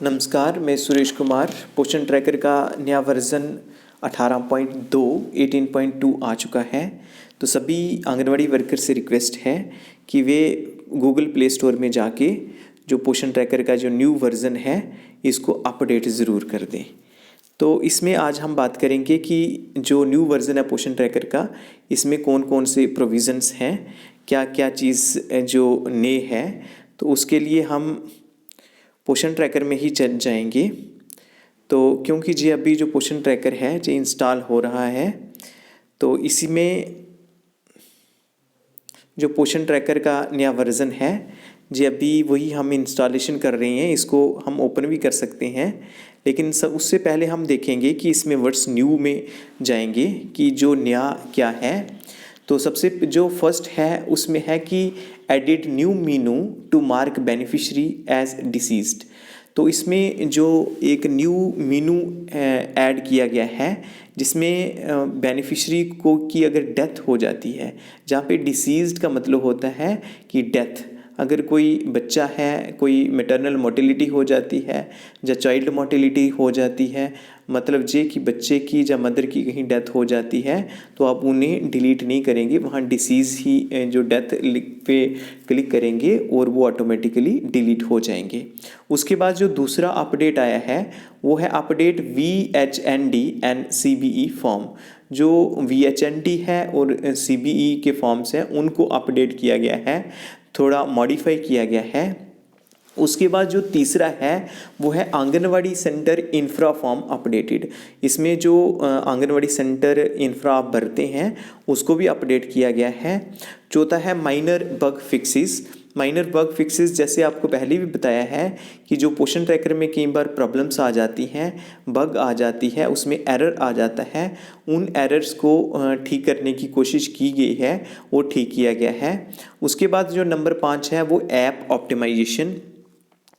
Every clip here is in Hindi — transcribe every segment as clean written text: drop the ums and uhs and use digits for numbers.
नमस्कार, मैं सुरेश कुमार। पोषण ट्रैकर का नया वर्ज़न 18.2 18.2 आ चुका है। तो सभी आंगनवाड़ी वर्कर से रिक्वेस्ट है कि वे गूगल प्ले स्टोर में जाके जो पोषण ट्रैकर का जो न्यू वर्ज़न है इसको अपडेट ज़रूर कर दें। तो इसमें आज हम बात करेंगे कि जो न्यू वर्ज़न है पोषण ट्रैकर का, इसमें कौन कौन से प्रोविज़न्स हैं, क्या क्या चीज़ जो नए है। तो उसके लिए हम पोषण ट्रैकर में ही चल जाएंगे। तो क्योंकि जी अभी जो पोषण ट्रैकर है जो इंस्टॉल हो रहा है, तो इसी में जो पोषण ट्रैकर का नया वर्ज़न है जी अभी वही हम इंस्टॉलेशन कर रहे हैं। इसको हम ओपन भी कर सकते हैं, लेकिन उससे पहले हम देखेंगे कि इसमें व्हाट्स न्यू में जाएंगे कि जो नया क्या है। तो सबसे जो फर्स्ट है उसमें है कि edit new menu to mark beneficiary as deceased. तो इसमें जो एक न्यू मीनू ऐड किया गया है जिसमें बेनिफिशरी को की अगर डेथ हो जाती है, जहाँ पे डिसीज्ड का मतलब होता है कि डेथ, अगर कोई बच्चा है, कोई मैटरनल मोर्टेलिटी हो जाती है या चाइल्ड मोर्टेलिटी हो जाती है, मतलब ये कि बच्चे की या मदर की कहीं डेथ हो जाती है, तो आप उन्हें डिलीट नहीं करेंगे, वहाँ डिसीज़ ही जो डेथ पे क्लिक करेंगे और वो ऑटोमेटिकली डिलीट हो जाएंगे। उसके बाद जो दूसरा अपडेट आया है वो है update VHND and CBE form. जो VHND है और CBE के फॉर्म्स हैं उनको अपडेट किया गया है, थोड़ा मॉडिफाई किया गया है। उसके बाद जो तीसरा है वो है anganwadi centre infra form updated. इसमें जो आंगनवाड़ी सेंटर इंफ्रा आप भरते हैं उसको भी अपडेट किया गया है। चौथा है minor bug fixes. Minor bug fixes जैसे आपको पहले भी बताया है कि जो पोषण ट्रैकर में कई बार प्रॉब्लम्स आ जाती हैं, बग आ जाती है, उसमें एरर आ जाता है, उन एरर्स को ठीक करने की कोशिश की गई है, वो ठीक किया गया है। उसके बाद जो नंबर 5 है वो ऐप ऑप्टिमाइजेशन,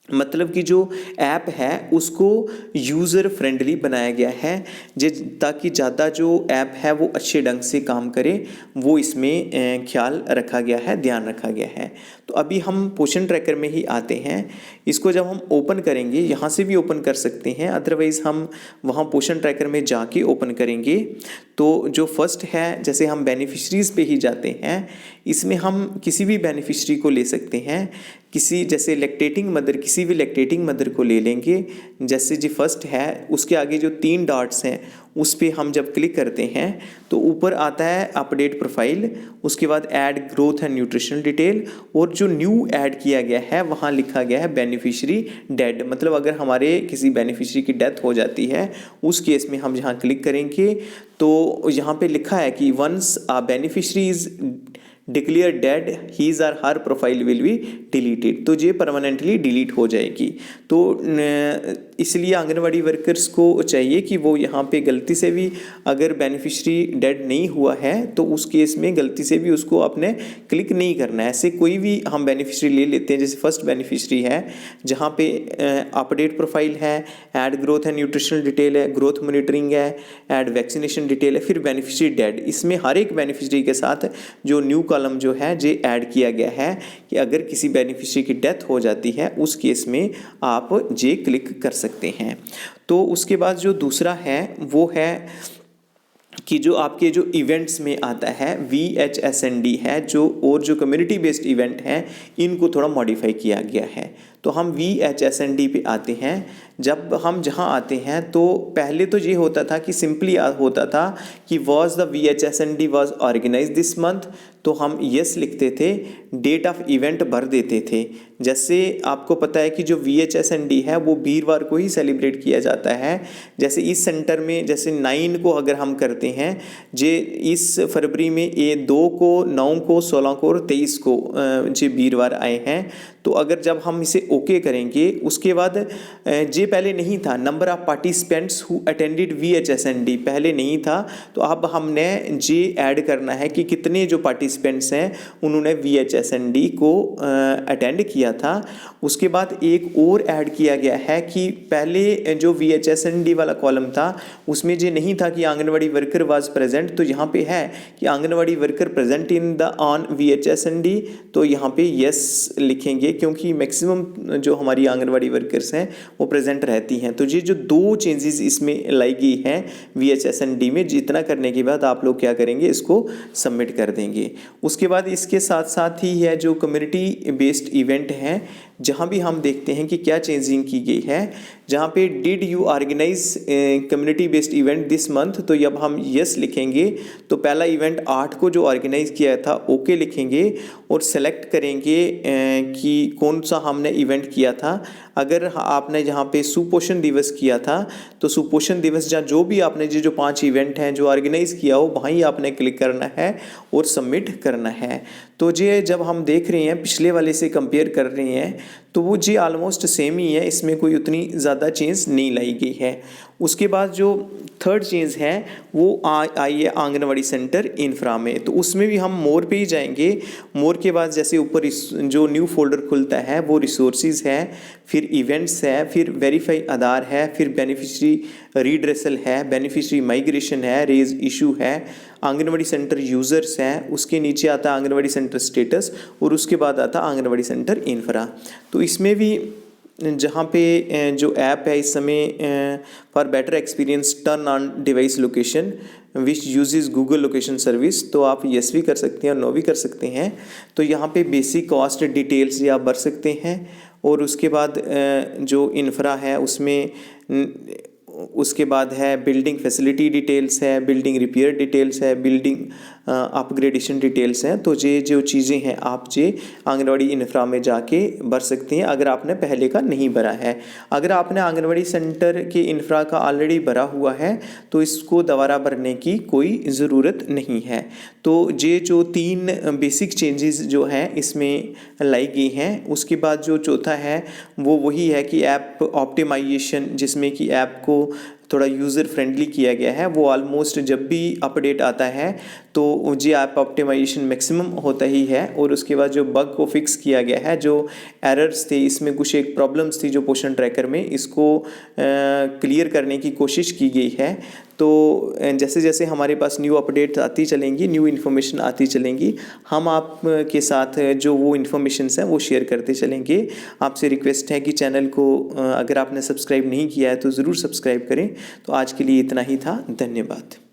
मतलब कि जो ऐप है उसको यूज़र फ्रेंडली बनाया गया है ताकि ज़्यादा जो ऐप है वो अच्छे ढंग से काम करे, वो इसमें ख्याल रखा गया है, ध्यान रखा गया है। तो अभी हम पोषण ट्रैकर में ही आते हैं। इसको जब हम ओपन करेंगे, यहाँ से भी ओपन कर सकते हैं, अदरवाइज़ हम वहाँ पोषण ट्रैकर में जाके ओपन करेंगे। तो जो फर्स्ट है, जैसे हम बेनिफिशरीज़ पे ही जाते हैं, इसमें हम किसी भी बेनिफिशरी को ले सकते हैं। किसी जैसे लैक्टेटिंग मदर, किसी भी लैक्टेटिंग मदर को ले लेंगे। जैसे जी फर्स्ट है, उसके आगे जो 3 डॉट्स हैं उस पर हम जब क्लिक करते हैं तो ऊपर आता है अपडेट प्रोफाइल, उसके बाद add growth and nutritional detail, और जो न्यू ऐड किया गया है वहाँ लिखा गया है बेनिफिशरी डेड, मतलब अगर हमारे किसी बेनिफिशरी की डेथ हो जाती है उस केस में हम यहाँ क्लिक करेंगे तो यहाँ पे लिखा है कि once a beneficiary is declared dead his or her profile will be deleted. तो ये परमानेंटली डिलीट हो जाएगी। तो इसलिए आंगनवाड़ी वर्कर्स को चाहिए कि वो यहाँ पे गलती से भी अगर बेनिफिशरी डेड नहीं हुआ है तो उस केस में गलती से भी उसको आपने क्लिक नहीं करना है। ऐसे कोई भी हम बेनिफिशरी ले लेते हैं, जैसे फर्स्ट बेनिफिशरी है जहाँ पे अपडेट प्रोफाइल है, add growth and nutritional detail है, ग्रोथ मॉनिटरिंग है, ऐड वैक्सीनेशन डिटेल है, फिर बेनिफिशरी डेड। इसमें हर एक बेनिफिशरी के साथ जो न्यू कॉलम जो है ये ऐड किया गया है कि अगर किसी बेनिफिशरी की डेथ हो जाती है उस केस में आप जे क्लिक कर सकते हैं। तो उसके बाद जो दूसरा है वो है कि जो आपके जो इवेंट्स में आता है VHSND है जो, और जो कम्युनिटी बेस्ड इवेंट हैं इनको थोड़ा मॉडिफाई किया गया है। तो हम VHSND पे आते हैं। जब हम जहाँ आते हैं तो पहले तो ये होता था कि सिंपली होता था कि was the VHSND was organise this month, तो हम यस लिखते थे, डेट ऑफ इवेंट भर देते थे। जैसे आपको पता है कि जो VHSND है वो वीरवार को ही सेलिब्रेट किया जाता है। जैसे इस सेंटर में जैसे 9 को अगर हम करते हैं, जे इस फरवरी में ये 2 को, 9 को, 16 को और 23 को जे वीरवार आए हैं। तो अगर जब हम इसे ओके करेंगे उसके बाद जे पहले नहीं था, number of participants who attended VHSND पहले नहीं था, तो अब हमने जे ऐड करना है कि कितने जो पार्टिसिपेंट्स हैं उन्होंने VHSND को अटेंड किया था। उसके बाद एक और ऐड किया गया है कि पहले जो VHSND वाला कॉलम था उसमें जे नहीं था कि आंगनवाड़ी वर्कर वाज प्रेजेंट, तो यहाँ पे है कि anganwadi worker present in the on VHSND, तो यहाँ पे यस लिखेंगे क्योंकि मैक्सिमम जो हमारी आंगनवाड़ी वर्कर्स हैं वो प्रेजेंट रहती हैं। तो ये जो 2 चेंजेस इसमें लाई गई हैं VHSND में, जितना करने के बाद आप लोग क्या करेंगे, इसको सबमिट कर देंगे। उसके बाद इसके साथ साथ ही है जो कम्युनिटी बेस्ड इवेंट हैं, जहाँ भी हम देखते हैं कि क्या चेंजिंग की गई है। जहाँ पे did you organise community based event this month, तो जब हम यस लिखेंगे तो पहला इवेंट 8 को जो ऑर्गेनाइज किया था ओके लिखेंगे और सेलेक्ट करेंगे कि कौन सा हमने इवेंट किया था। अगर आपने जहाँ पे सुपोषण दिवस किया था तो सुपोषण दिवस जहाँ जो भी आपने जो 5 इवेंट हैं जो ऑर्गेनाइज किया हो वहीं आपने क्लिक करना है और सबमिट करना है। तो ये जब हम देख रहे हैं पिछले वाले से कंपेयर कर रहे हैं तो वो जी ऑलमोस्ट सेम ही है, इसमें कोई उतनी ज़्यादा चेंज नहीं लाई गई है। उसके बाद जो थर्ड चेंज है वो आई है आंगनवाड़ी सेंटर इंफ्रा में, तो उसमें भी हम मोर पे ही जाएंगे। मोर के बाद जैसे ऊपर जो न्यू फोल्डर खुलता है वो रिसोर्सेज है, फिर इवेंट्स है, फिर वेरीफाई आधार है, फिर बेनिफिशरी रीड्रेसल है, बेनिफिशरी माइग्रेशन है, रेज इशू है, आंगनवाड़ी सेंटर यूज़र्स है, उसके नीचे आता है आंगनवाड़ी सेंटर स्टेटस और उसके बाद आता है आंगनवाड़ी सेंटर इंफ्रा। तो इसमें भी जहाँ पे जो ऐप है इस समय for better experience turn on device location which uses Google location service, तो आप यस भी कर सकते हैं और नो भी कर सकते हैं। तो यहाँ पे बेसिक कॉस्ट डिटेल्स ये आप भर सकते हैं और उसके बाद जो इंफ्रा है उसमें उसके बाद है बिल्डिंग फैसिलिटी डिटेल्स है, बिल्डिंग रिपेयर डिटेल्स है, बिल्डिंग अपग्रेडेशन डिटेल्स हैं। तो ये जो चीज़ें हैं आप ये आंगनवाड़ी इंफ्रा में जाके भर सकते हैं अगर आपने पहले का नहीं भरा है। अगर आपने आंगनवाड़ी सेंटर के इंफ्रा का ऑलरेडी भरा हुआ है तो इसको दोबारा भरने की कोई ज़रूरत नहीं है। तो ये जो 3 बेसिक चेंजेस जो हैं इसमें लाई गई हैं। उसके बाद जो चौथा है वो वही है कि ऐप ऑप्टिमाइजेशन, जिसमें कि ऐप को थोड़ा यूज़र फ्रेंडली किया गया है। वो ऑलमोस्ट जब भी अपडेट आता है तो जी ऐप ऑप्टिमाइजेशन मैक्सिमम होता ही है। और उसके बाद जो बग को फिक्स किया गया है, जो एरर्स थे इसमें कुछ एक प्रॉब्लम्स थी जो पोषण ट्रैकर में, इसको क्लियर करने की कोशिश की गई है। तो जैसे जैसे हमारे पास न्यू अपडेट आती चलेंगी, न्यू इन्फॉर्मेशन आती चलेंगी, हम आप के साथ जो वो इन्फॉर्मेशंस हैं वो शेयर करते चलेंगे। आपसे रिक्वेस्ट है कि चैनल को अगर आपने सब्सक्राइब नहीं किया है तो ज़रूर सब्सक्राइब करें। तो आज के लिए इतना ही था, धन्यवाद।